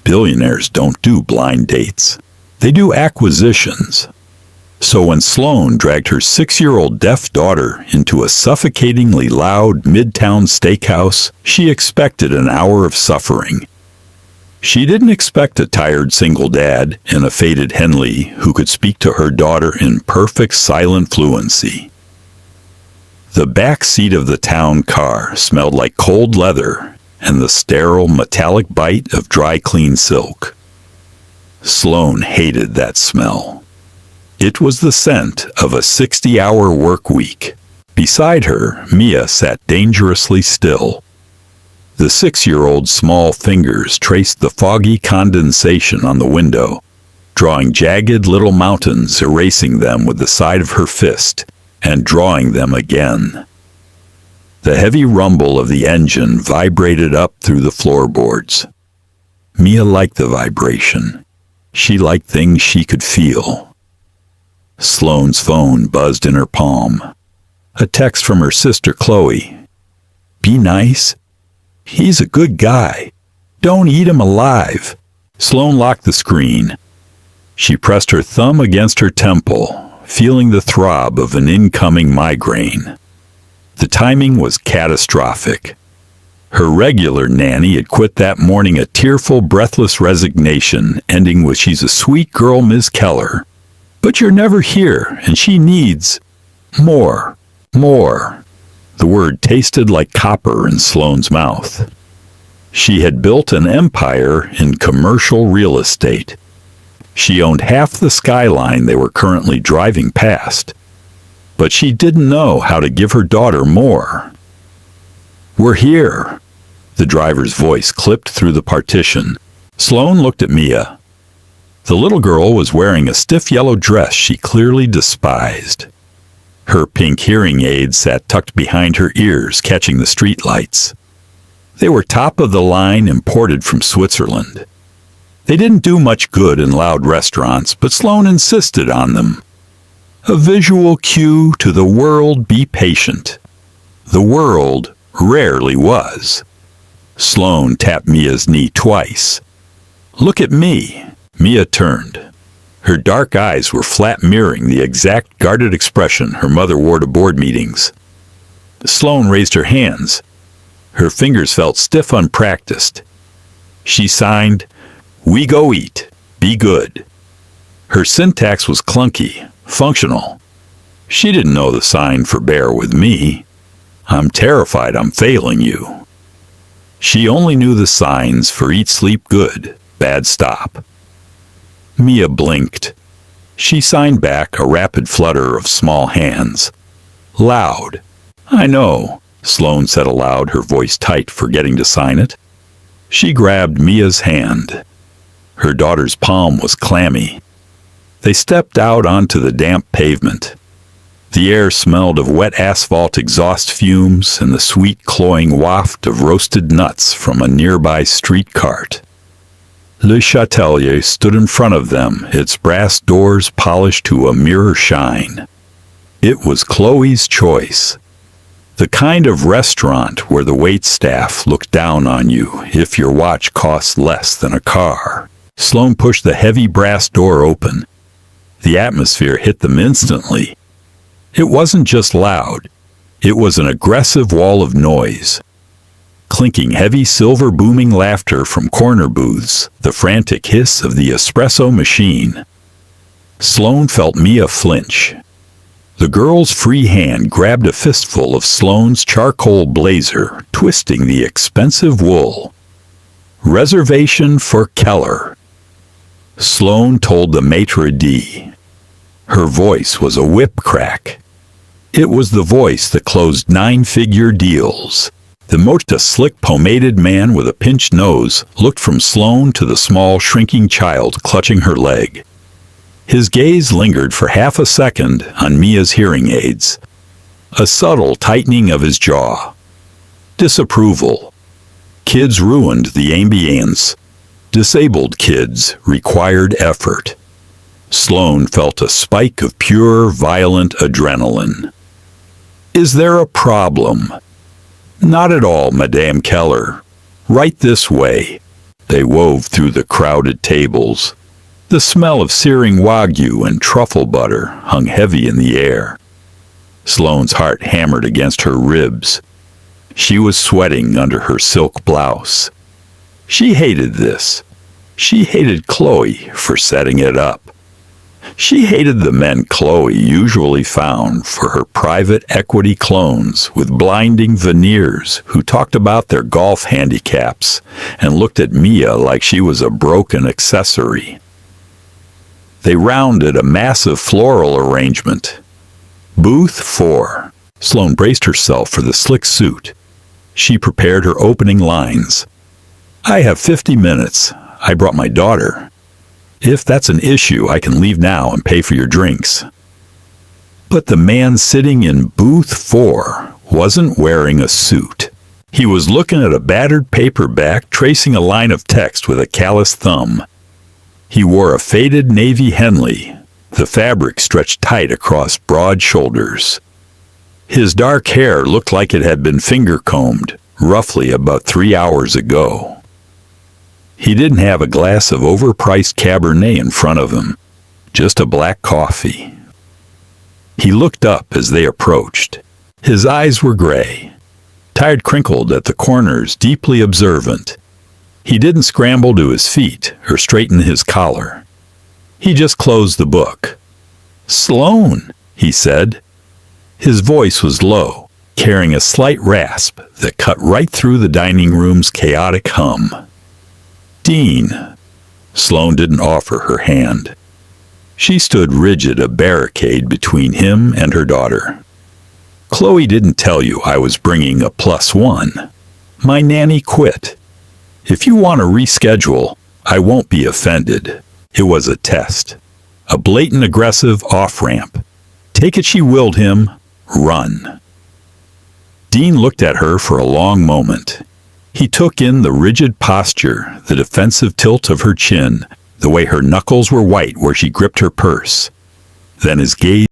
Billionaires don't do blind dates. They do acquisitions. So when Sloane dragged her 6-year-old deaf daughter into a suffocatingly loud midtown steakhouse, she expected an hour of suffering. She didn't expect a tired single dad and a faded Henley who could speak to her daughter in perfect silent fluency. The back seat of the town car smelled like cold leather and the sterile metallic bite of dry clean silk. Sloane hated that smell. It was the scent of a 60-hour work week. Beside her, Mia sat dangerously still. The 6-year-old's small fingers traced the foggy condensation on the window, drawing jagged little mountains, erasing them with the side of her fist, and drawing them again. The heavy rumble of the engine vibrated up through the floorboards. Mia liked the vibration. She liked things she could feel. Sloane's phone buzzed in her palm. A text from her sister Chloe. "Be nice. He's a good guy. Don't eat him alive." Sloane locked the screen. She pressed her thumb against her temple, feeling the throb of an incoming migraine. The timing was catastrophic. Her regular nanny had quit that morning, a tearful, breathless resignation, ending with, "She's a sweet girl, Ms. Keller. But you're never here, and she needs more. The word tasted like copper in Sloane's mouth. She had built an empire in commercial real estate. She owned half the skyline they were currently driving past. But she didn't know how to give her daughter more. "We're here." The driver's voice clipped through the partition. Sloane looked at Mia. The little girl was wearing a stiff yellow dress she clearly despised. Her pink hearing aids sat tucked behind her ears, catching the streetlights. They were top of the line, imported from Switzerland. They didn't do much good in loud restaurants, but Sloane insisted on them. A visual cue to the world: be patient. The world rarely was. Sloane tapped Mia's knee twice. "Look at me." Mia turned. Her dark eyes were flat, mirroring the exact guarded expression her mother wore to board meetings. Sloane raised her hands. Her fingers felt stiff, unpracticed. She signed, "We go eat. Be good." Her syntax was clunky, functional. She didn't know the sign for "bear with me." "I'm terrified I'm failing you." She only knew the signs for "eat, sleep, good, bad, stop." Mia blinked. She signed back, a rapid flutter of small hands. Loud. "I know," Sloane said aloud, her voice tight, forgetting to sign it. She grabbed Mia's hand. Her daughter's palm was clammy. They stepped out onto the damp pavement. The air smelled of wet asphalt exhaust fumes and the sweet, cloying waft of roasted nuts from a nearby street cart. Le Chatelier stood in front of them, its brass doors polished to a mirror shine. It was Chloe's choice. The kind of restaurant where the waitstaff looked down on you if your watch costs less than a car. Sloane pushed the heavy brass door open. The atmosphere hit them instantly. It wasn't just loud. It was an aggressive wall of noise. Clinking heavy silver booming laughter from corner booths, the frantic hiss of the espresso machine. Sloane felt Mia flinch. The girl's free hand grabbed a fistful of Sloane's charcoal blazer, twisting the expensive wool. "Reservation for Keller." Sloane told the maitre d'. Her voice was a whip crack. It was the voice that closed 9-figure deals. The most a slick, pomaded man with a pinched nose looked from Sloane to the small, shrinking child clutching her leg. His gaze lingered for half a second on Mia's hearing aids. A subtle tightening of his jaw. Disapproval. Kids ruined the ambience. Disabled kids required effort. Sloane felt a spike of pure, violent adrenaline. "Is there a problem?" "Not at all, Madame Keller. Right this way." They wove through the crowded tables. The smell of searing wagyu and truffle butter hung heavy in the air. Sloane's heart hammered against her ribs. She was sweating under her silk blouse. She hated this. She hated Chloe for setting it up. She hated the men Chloe usually found for her private equity clones with blinding veneers who talked about their golf handicaps and looked at Mia like she was a broken accessory. They rounded a massive floral arrangement. Booth 4. Sloane braced herself for the slick suit. She prepared her opening lines. I have 50 minutes. I brought my daughter. If that's an issue, I can leave now and pay for your drinks. But the man sitting in booth 4 wasn't wearing a suit. He was looking at a battered paperback, tracing a line of text with a calloused thumb. He wore a faded navy Henley, the fabric stretched tight across broad shoulders. His dark hair looked like it had been finger-combed, roughly about 3 hours ago. He didn't have a glass of overpriced Cabernet in front of him, just a black coffee. He looked up as they approached. His eyes were gray, tired, crinkled at the corners, deeply observant. He didn't scramble to his feet or straighten his collar. He just closed the book. "Sloane," he said. His voice was low, carrying a slight rasp that cut right through the dining room's chaotic hum. "Dean." Sloane didn't offer her hand. She stood rigid, a barricade between him and her daughter. "Chloe didn't tell you I was bringing a +1. My nanny quit. If you want to reschedule, I won't be offended. It was a test. A blatant aggressive off-ramp. Take it she willed him. Run." Dean looked at her for a long moment. He took in the rigid posture, the defensive tilt of her chin, the way her knuckles were white where she gripped her purse. Then his gaze